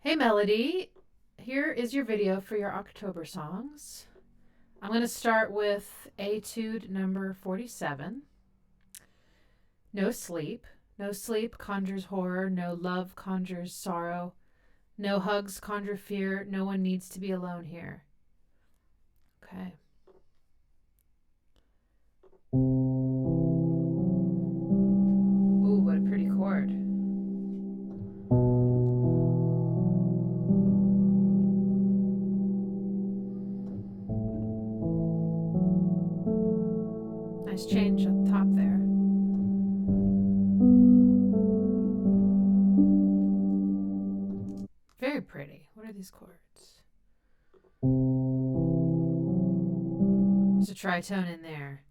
Hey Melody, here is your video for your October songs. I'm going to start with Etude number 47. No sleep. No sleep conjures horror. No love conjures sorrow. No hugs conjure fear. No one needs to be alone here. Okay. Ooh, what a pretty chord. Nice change at the top there. Very pretty. What are these chords? There's a tritone in there.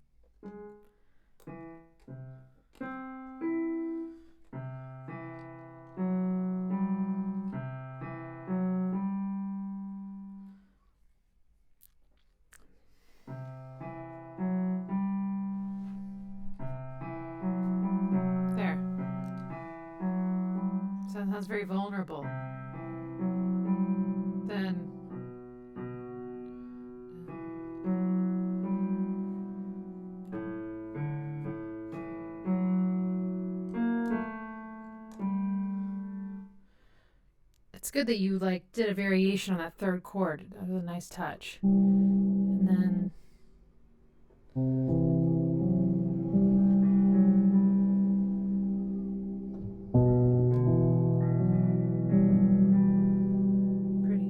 There. Sounds very vulnerable. Then it's good that you did a variation on that third chord. That was a nice touch. And then pretty.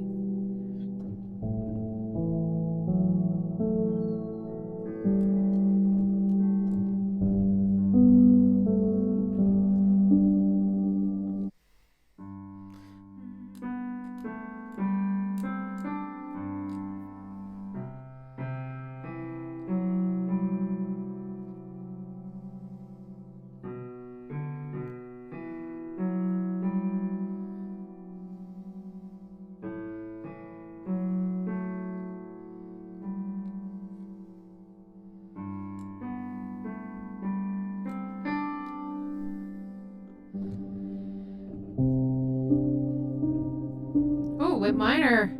Ooh, whip minor.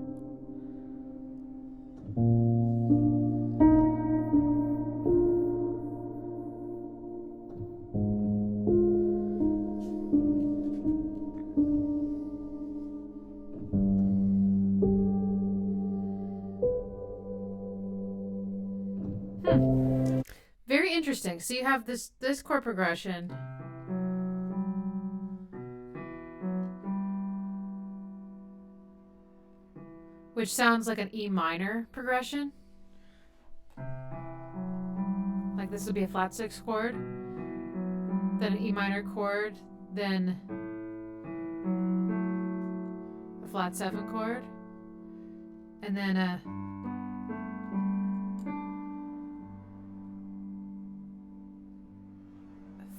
Very interesting. So you have this chord progression. Which sounds like an E minor progression. Like this would be a flat 6 chord, then an E minor chord, then a flat 7 chord, and then a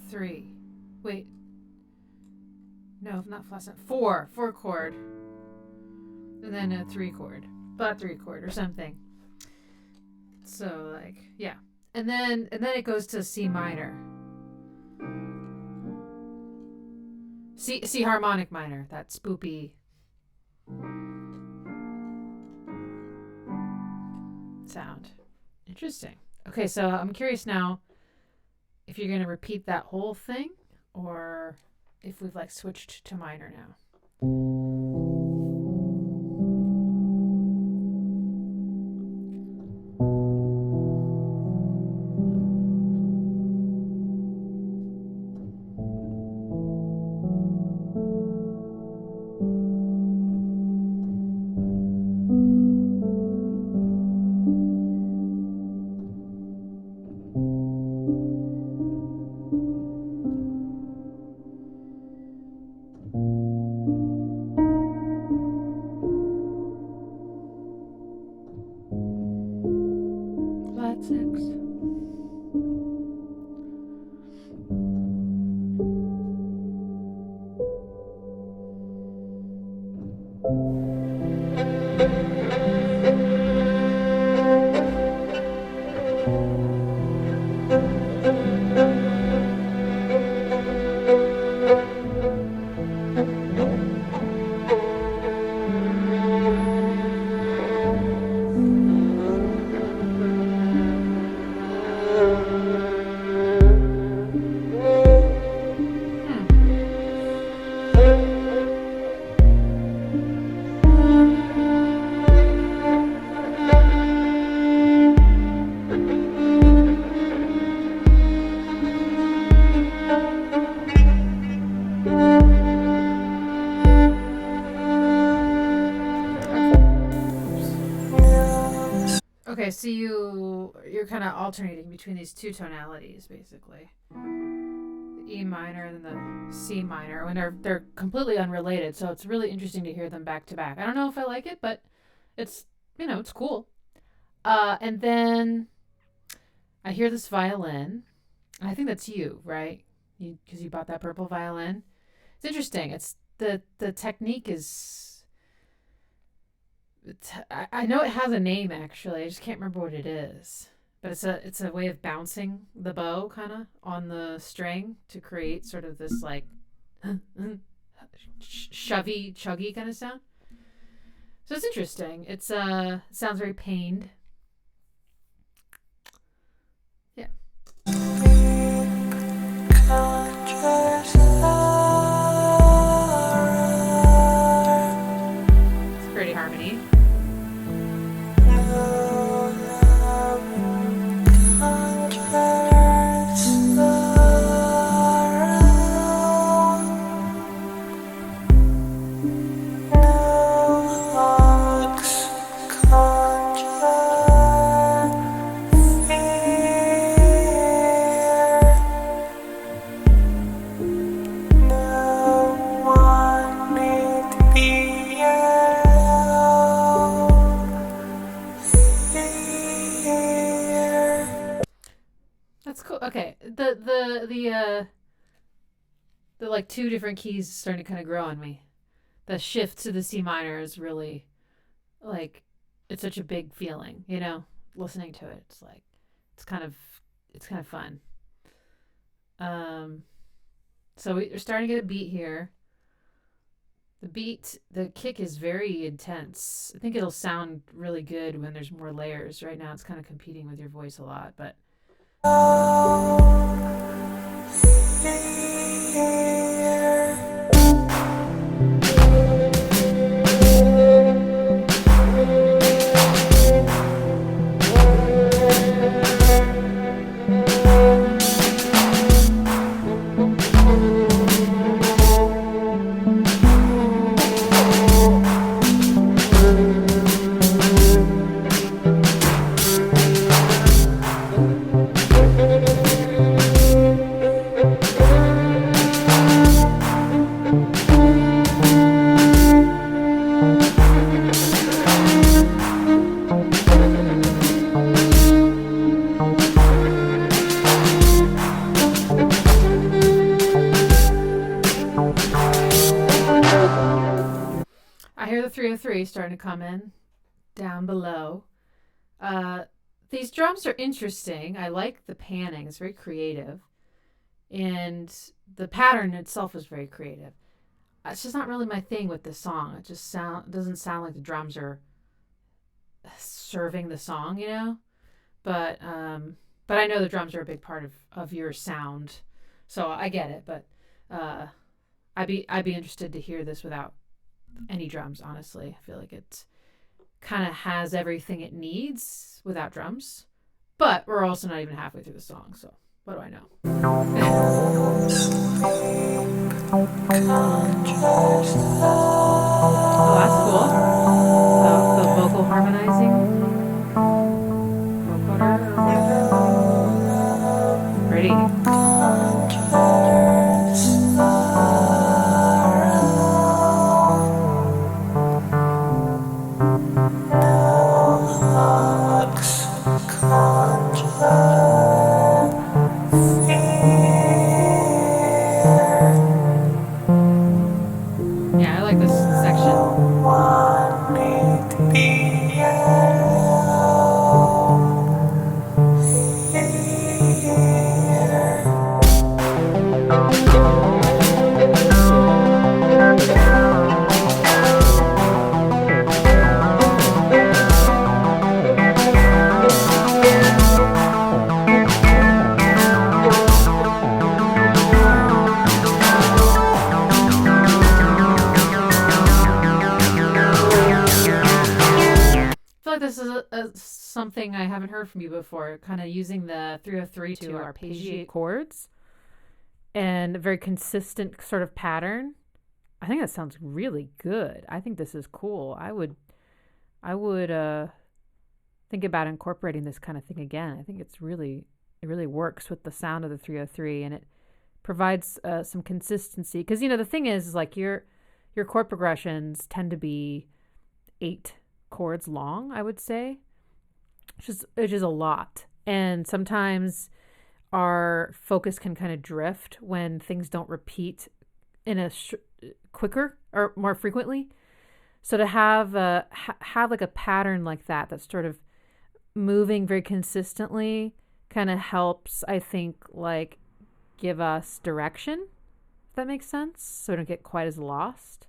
three. Wait. No, not flat 7. 4 chord. And then a 3 chord. Flat 3 chord or something. So yeah. And then it goes to C minor. C harmonic minor. That spoopy sound. Interesting. Okay, so I'm curious now if you're going to repeat that whole thing or if we've switched to minor now. Flat 6. Okay, so you're kind of alternating between these two tonalities, basically. The E minor and then the C minor, when they're completely unrelated. So it's really interesting to hear them back to back. I don't know if I like it, but it's it's cool. And then I hear this violin. I think that's you, right? Because you bought that purple violin. It's interesting. It's the technique is. I know it has a name actually. I just can't remember what it is. But it's a way of bouncing the bow kind of on the string to create sort of this like shovey chuggy kind of sound. So it's interesting. It sounds very pained. Yeah. It's pretty harmony. That's cool. Okay. The like two different keys starting to kind of grow on me. The shift to the C minor is really like it's such a big feeling, listening to it. It's like it's kind of fun. Um so we're starting to get a beat here. The kick is very intense. I think it'll sound really good when there's more layers. Right now it's kind of competing with your voice a lot, but I hear the 303 starting to come in down below. These drums are interesting. I like the panning. It's very creative. And the pattern itself is very creative. It's just not really my thing with this song. It just doesn't sound like the drums are serving the song. But I know the drums are a big part of your sound, so I get it. But I'd be interested to hear this without any drums. Honestly, I feel like it kind of has everything it needs without drums. But we're also not even halfway through the song, so what do I know? Oh, that's cool. The vocal harmonizing. Pretty. Yeah, I like this section. This is something I haven't heard from you before, kind of using the 303 to arpeggiate chords and a very consistent sort of pattern. I think that sounds really good. I think this is cool. I would think about incorporating this kind of thing again. I think it really works with the sound of the 303, and it provides some consistency. Because the thing is like your chord progressions tend to be 8 chords long, I would say, which is a lot. And sometimes our focus can kind of drift when things don't repeat in a quicker or more frequently. So to have like a pattern like that that's sort of moving very consistently kind of helps, I think, like give us direction, if that makes sense, so we don't get quite as lost.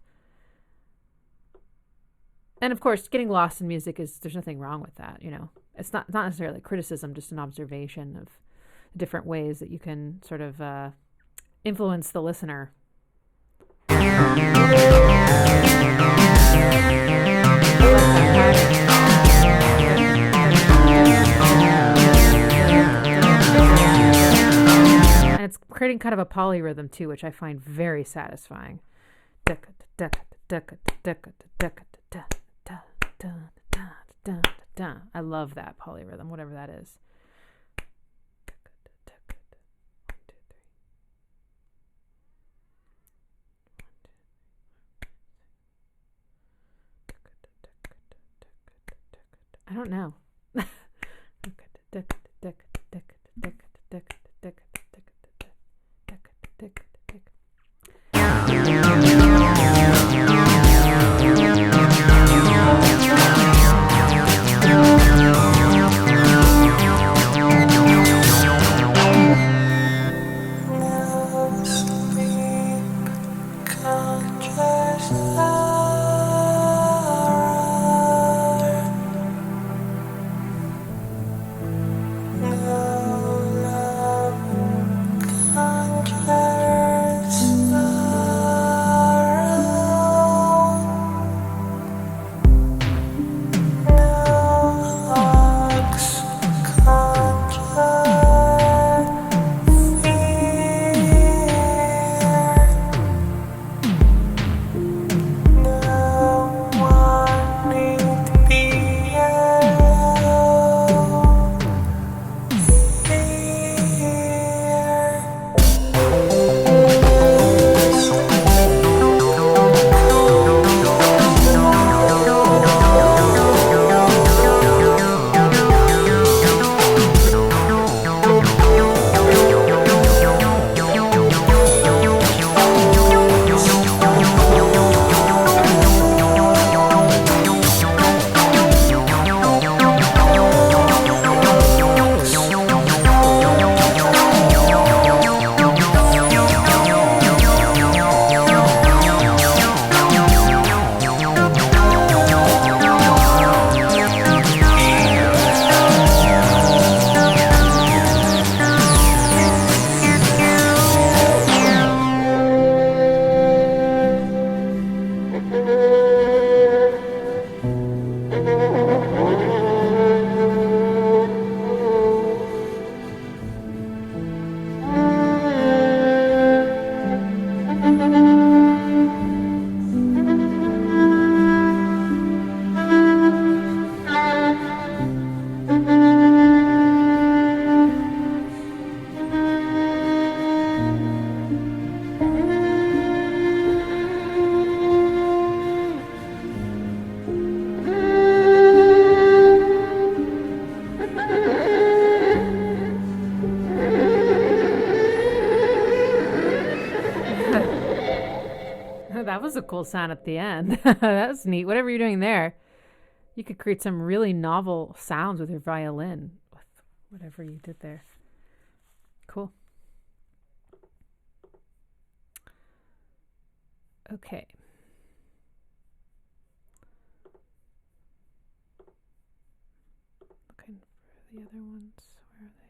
And of course, getting lost in music there's nothing wrong with that, It's not necessarily criticism, just an observation of different ways that you can sort of influence the listener. And it's creating kind of a polyrhythm too, which I find very satisfying. I love that polyrhythm, whatever that is. I don't know. That was a cool sound at the end. That was neat. Whatever you're doing there, you could create some really novel sounds with your violin, with whatever you did there. Cool. Okay. Looking for the other ones. Where are they?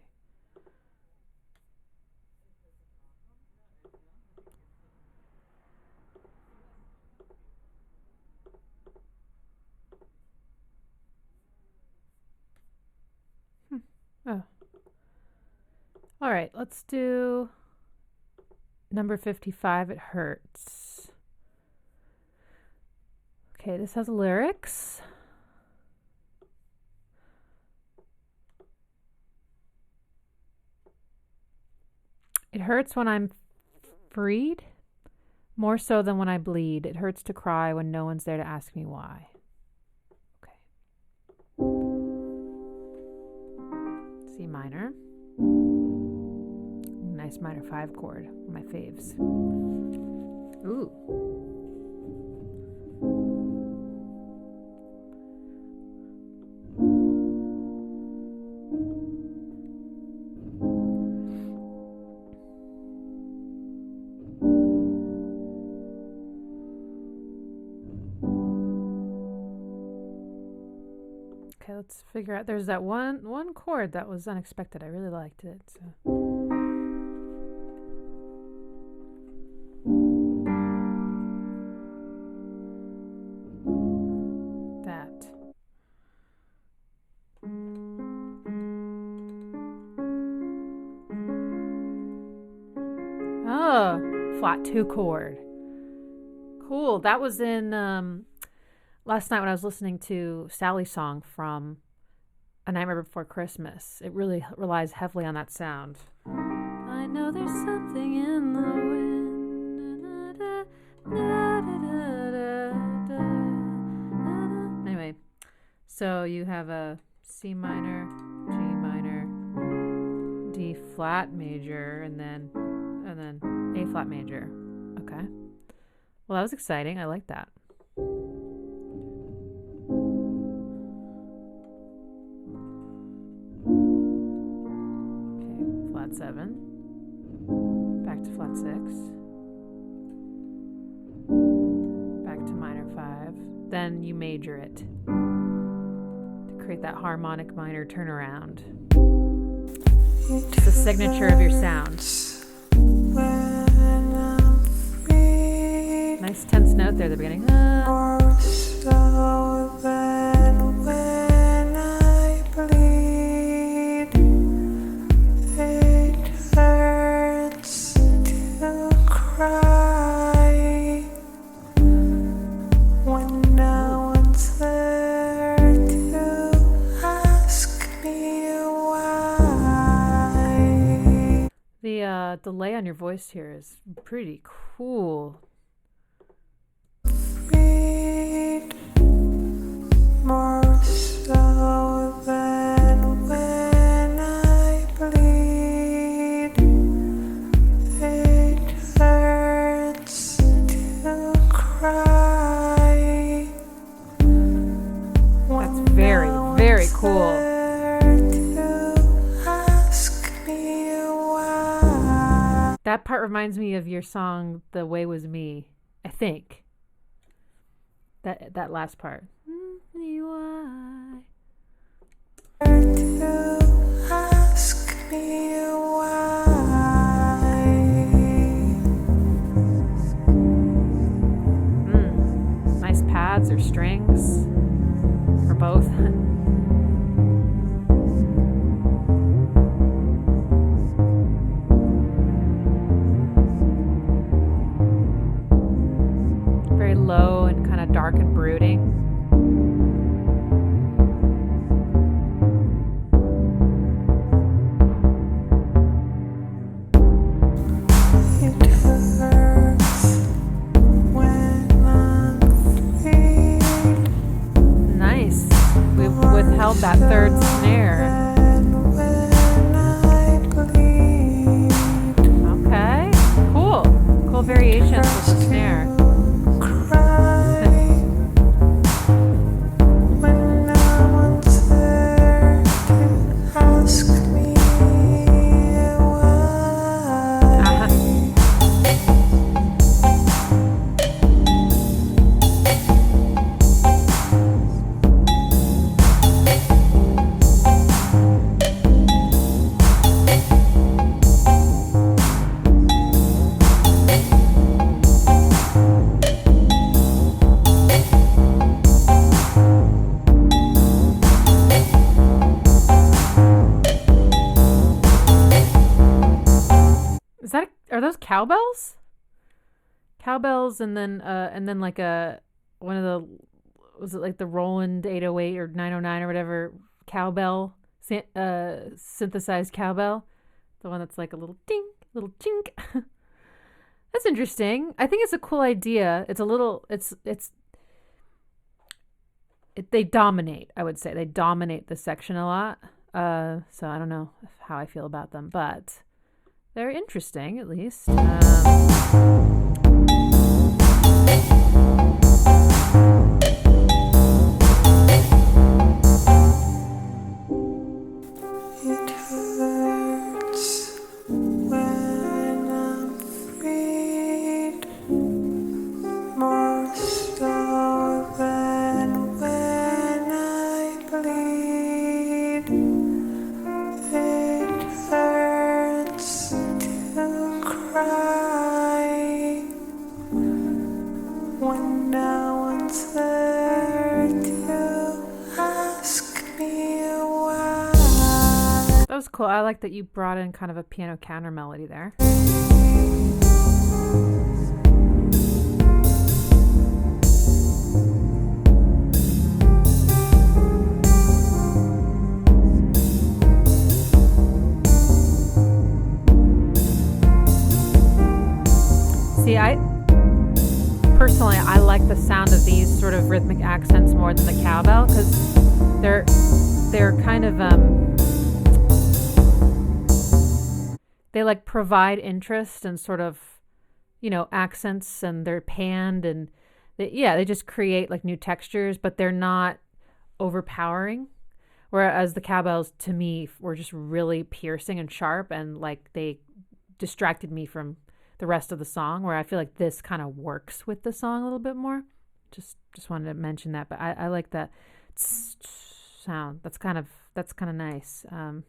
Oh. All right, let's do number 55, It Hurts. Okay, this has lyrics. hurts when I'm freed, more so than when I bleed. It hurts to cry when no one's there to ask me why. Okay. C minor. Nice minor 5 chord. My faves. Ooh. Okay, let's figure out. There's that one chord that was unexpected. I really liked it. So. That. Oh, flat 2 chord. Cool. That was in last night when I was listening to Sally's song from A Nightmare Before Christmas. It really relies heavily on that sound. I know there's something in the wind. Anyway, so you have a C minor, G minor, D flat major, and then A flat major. Okay. Well, that was exciting. I like that. Okay, flat 7. Back to flat 6. Back to minor 5. Then you major it to create that harmonic minor turnaround. It's the signature of your sound. Nice tense note there at the beginning. The delay on your voice here is pretty cool. More so than when I bleed, it hurts to cry. That's very, very cool. That part reminds me of your song, The Way Was Me, I think. That last part. Nice pads or strings, or both. Very low and kind of dark and brooding. Nice. We've withheld that third snare. Okay. Cool. Cool variations with the snare. Are those cowbells? Cowbells, and then like one of the, was it like the Roland 808 or 909 or whatever cowbell, synthesized cowbell, the one that's like a little ding, little chink. That's interesting. I think it's a cool idea. It's a little, they dominate, I would say. They dominate the section a lot. So I don't know how I feel about them, but they're interesting at least. It hurts when I'm freed, more so than when I bleed. It hurts to cry when no one's there to ask me why. That was cool. I like that you brought in kind of a piano counter melody there. See, I like the sound of these sort of rhythmic accents more than the cowbell because they're kind of they like provide interest and sort of, you know, accents, and they're panned, and they just create like new textures, but they're not overpowering. Whereas the cowbells to me were just really piercing and sharp, and like they distracted me from the rest of the song, where I feel like this kind of works with the song a little bit more. Just wanted to mention that, but I like that sound. That's kind of nice. Can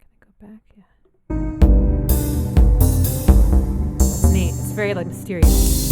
I go back? Yeah. It's neat. It's very like mysterious.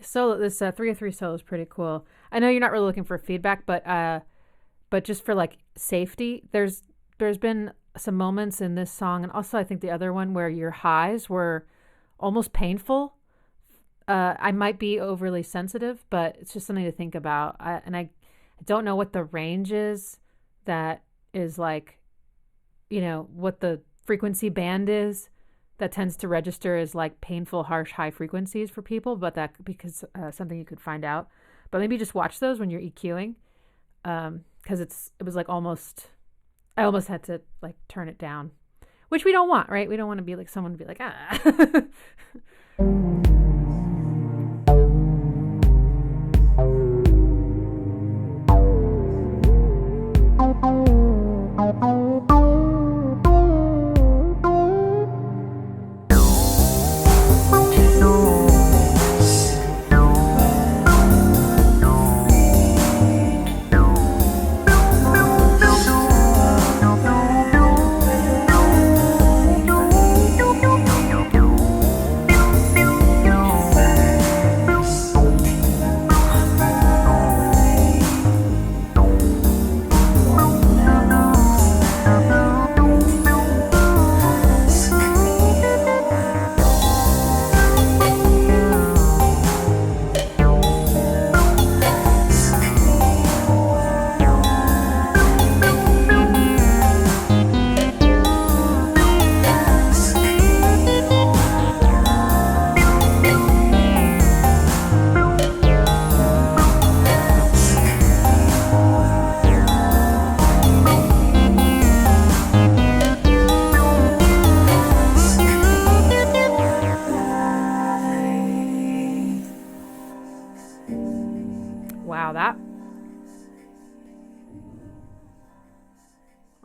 So this 303 solo is pretty cool. I know you're not really looking for feedback, but just for like safety, there's been some moments in this song, and also I think the other one, where your highs were almost painful. I might be overly sensitive, but it's just something to think about. I don't know what the range is that is like, you know, what the frequency band is that tends to register as like painful, harsh, high frequencies for people, but that because something you could find out. But maybe just watch those when you're EQing, because it was like I almost had to like turn it down, which we don't want, right? We don't want to be like someone to be like ah.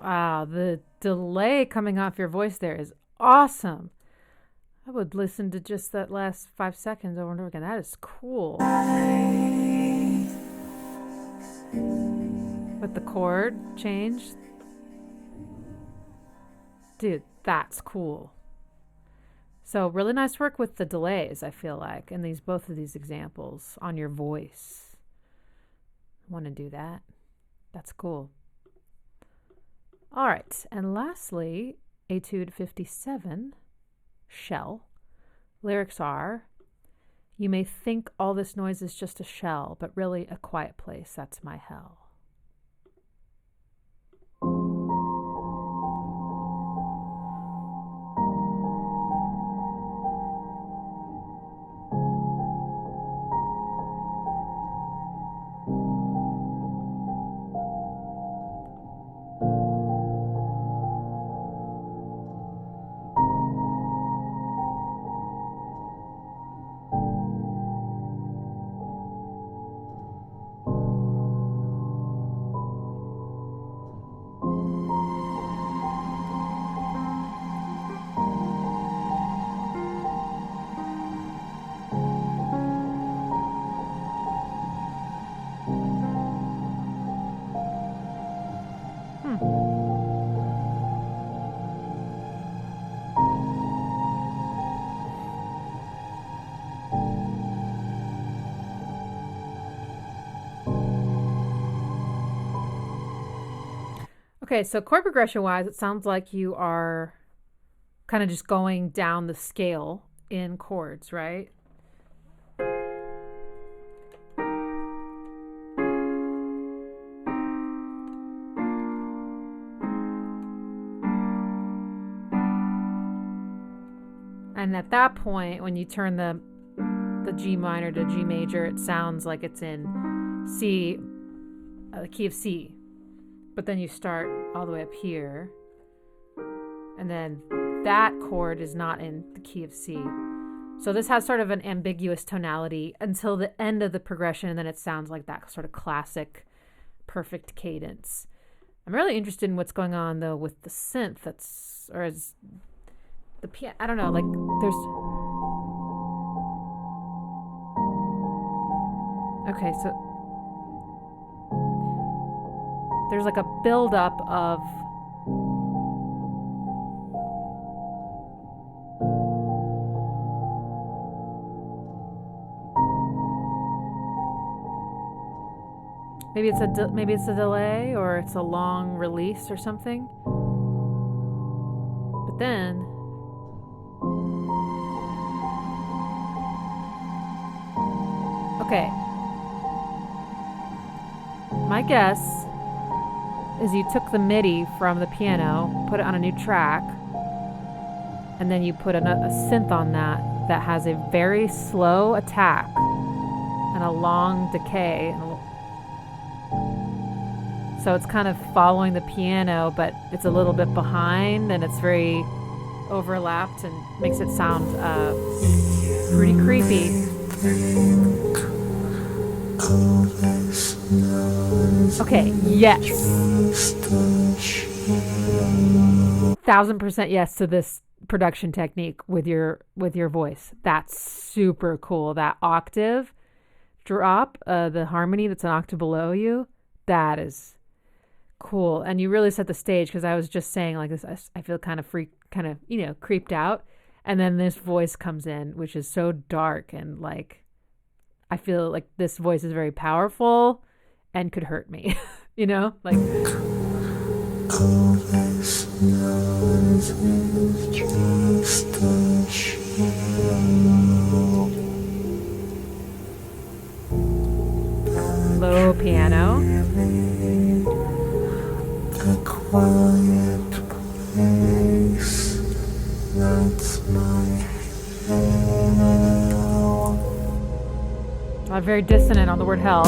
Wow, delay coming off your voice there is awesome. I would listen to just that last 5 seconds over and over again. That is cool. With the chord change. Dude, that's cool. So really nice work with the delays, I feel like, in both of these examples on your voice. I want to do that. That's cool. All right, and lastly, Etude 57, shell. Lyrics are, you may think all this noise is just a shell, but really a quiet place, that's my hell. Okay, so chord progression wise, it sounds like you are kind of just going down the scale in chords, right? And at that point, when you turn the G minor to G major, it sounds like it's in C, the key of C. But then you start all the way up here, and then that chord is not in the key of C. So this has sort of an ambiguous tonality until the end of the progression, and then it sounds like that sort of classic, perfect cadence. I'm really interested in what's going on, though, with the synth or is the piano, I don't know, like okay, so there's like a buildup of maybe it's a delay, or it's a long release or something. But then okay, my guess is you took the MIDI from the piano, put it on a new track, and then you put a synth on that has a very slow attack and a long decay. So it's kind of following the piano, but it's a little bit behind, and it's very overlapped and makes it sound pretty creepy. Okay, yes. 1000% yes to this production technique with your voice. That's super cool. That octave drop, the harmony that's an octave below you, that is cool. And you really set the stage, because I was just saying like this, I feel kind of creeped out. And then this voice comes in, which is so dark, and like I feel like this voice is very powerful and could hurt me, you know, like. Low piano. The quiet place, that's my hell. Very dissonant on the word hell.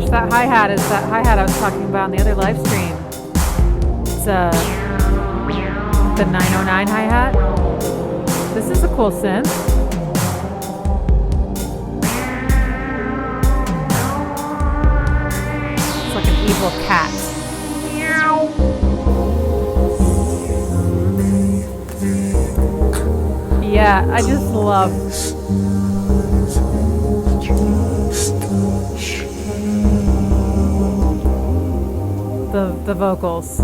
gosh, that hi-hat is that hi-hat I was talking about in the other live stream. It's the 909 hi-hat. This is a cool synth. It's like an evil cat. Yeah, I just love the vocals.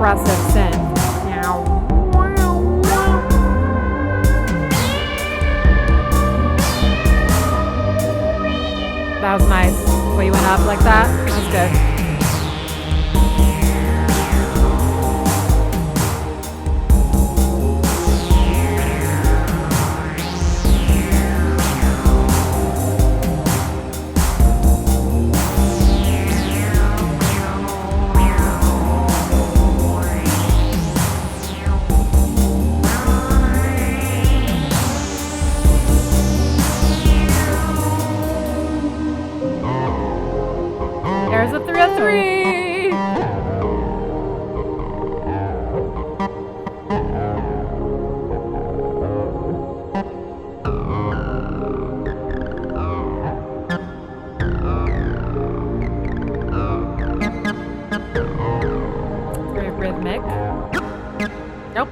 Expressive synth. That was nice. Where you went up like that? That was good. There's a 303. Very rhythmic. Yep.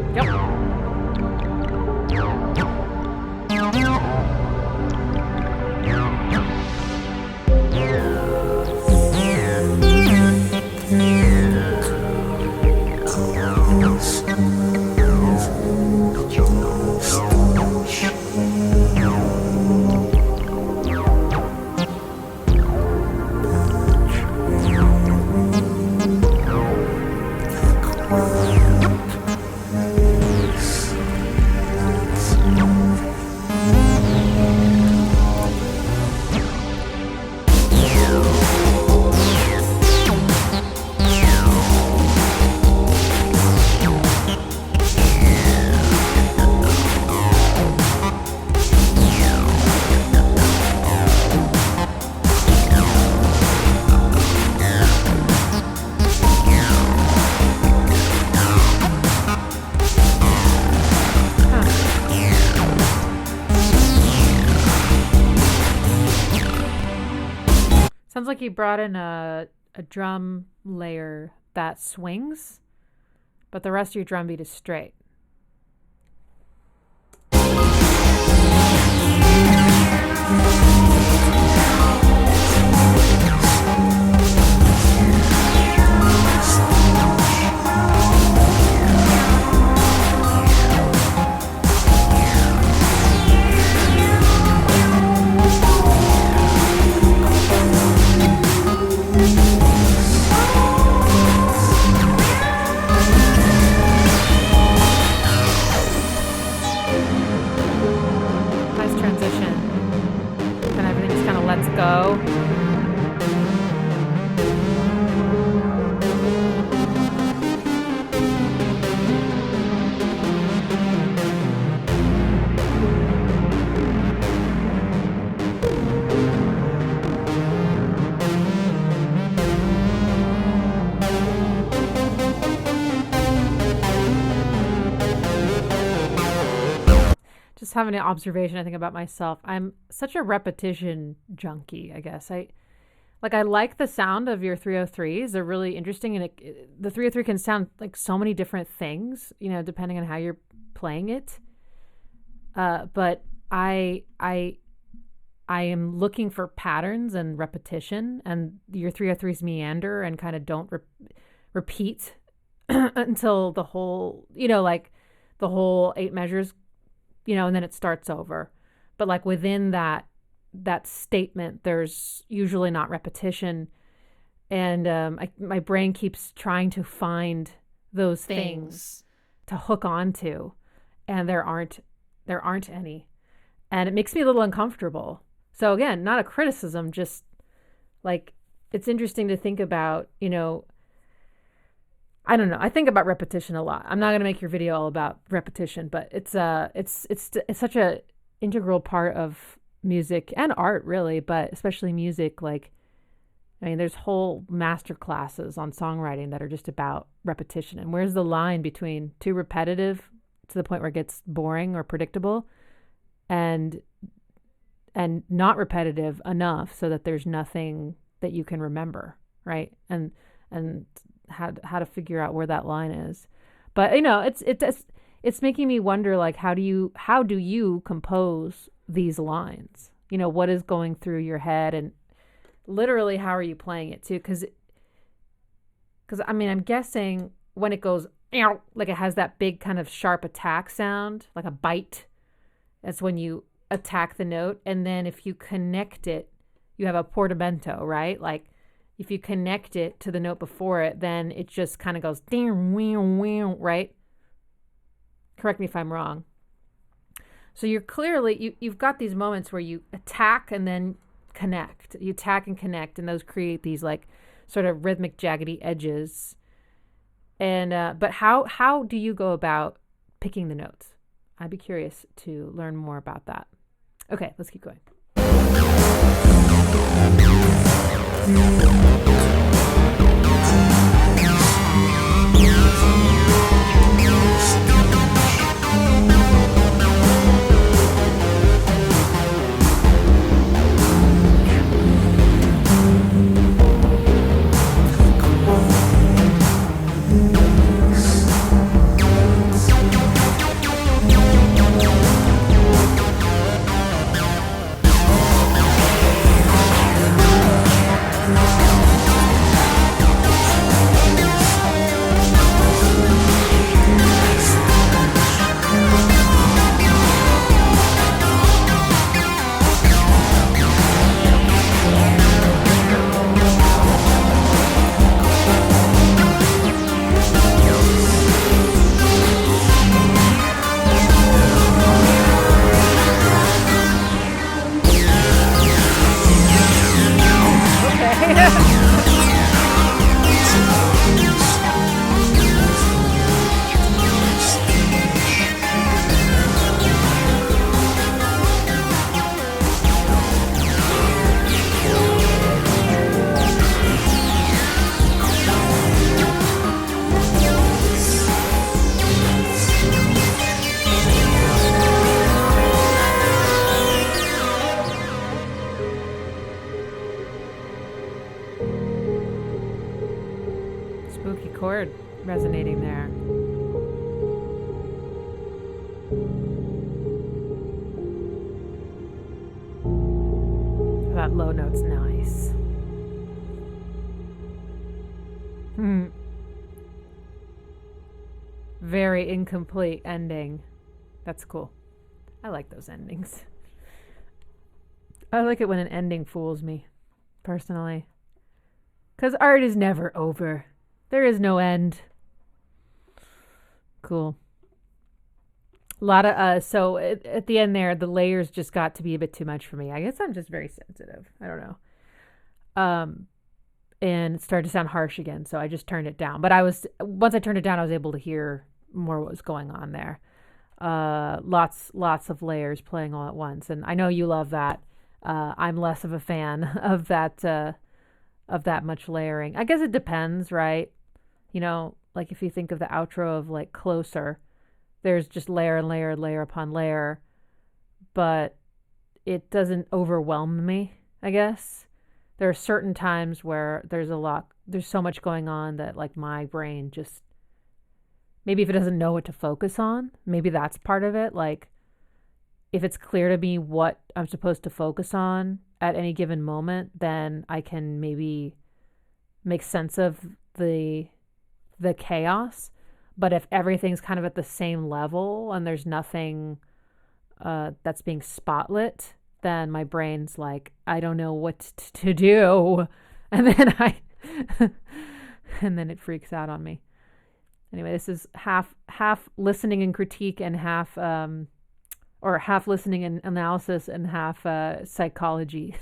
Sounds like he brought in a drum layer that swings, but the rest of your drum beat is straight. Let's go. Just having an observation, I think, about myself. I'm such a repetition junkie, I guess. I like the sound of your 303s. They're really interesting, and the 303 can sound like so many different things, depending on how you're playing it. But I am looking for patterns and repetition, and your 303s meander and kind of don't repeat until the whole, the whole 8 measures, and then it starts over. but like within that statement, there's usually not repetition. And my brain keeps trying to find those things to hook onto, and there aren't any. And it makes me a little uncomfortable. So again, not a criticism, just like, it's interesting to think about, I don't know. I think about repetition a lot. I'm not going to make your video all about repetition, but it's such a integral part of music and art, really, but especially music. Like, I mean, there's whole master classes on songwriting that are just about repetition. And where's the line between too repetitive to the point where it gets boring or predictable, and not repetitive enough so that there's nothing that you can remember, right? And how to figure out where that line is. But it's making me wonder, like, how do you compose these lines? What is going through your head, and literally how are you playing it too? Because I mean, I'm guessing when it goes like, it has that big kind of sharp attack sound, like a bite. That's when you attack the note, and then if you connect it, you have a portamento, right? Like, if you connect it to the note before it, then it just kind of goes, right? Correct me if I'm wrong. So you're clearly, you've got these moments where you attack and then connect. You attack and connect, and those create these like sort of rhythmic jaggedy edges. And but how do you go about picking the notes? I'd be curious to learn more about that. Okay, let's keep going. Spooky chord resonating there. That low note's nice. Very incomplete ending. That's cool. I like those endings. I like it when an ending fools me, personally. Because art is never over. There is no end. Cool. A lot of, so at the end there, the layers just got to be a bit too much for me. I guess I'm just very sensitive. I don't know. And it started to sound harsh again, so I just turned it down. But once I turned it down, I was able to hear more what was going on there. Lots of layers playing all at once. And I know you love that. I'm less of a fan of that much layering. I guess it depends, right? Like if you think of the outro of like Closer, there's just layer and layer and layer upon layer, but it doesn't overwhelm me, I guess. There are certain times where there's so much going on that like my brain just, maybe if it doesn't know what to focus on, maybe that's part of it. Like if it's clear to me what I'm supposed to focus on at any given moment, then I can maybe make sense of the chaos. But if everything's kind of at the same level and there's nothing that's being spotlit, then my brain's like, I don't know what to do. And then and then it freaks out on me. Anyway, this is half listening and critique and half or half listening and analysis and half psychology.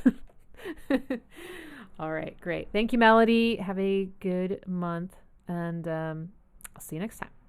All right, great. Thank you, Melody. Have a good month, and I'll see you next time.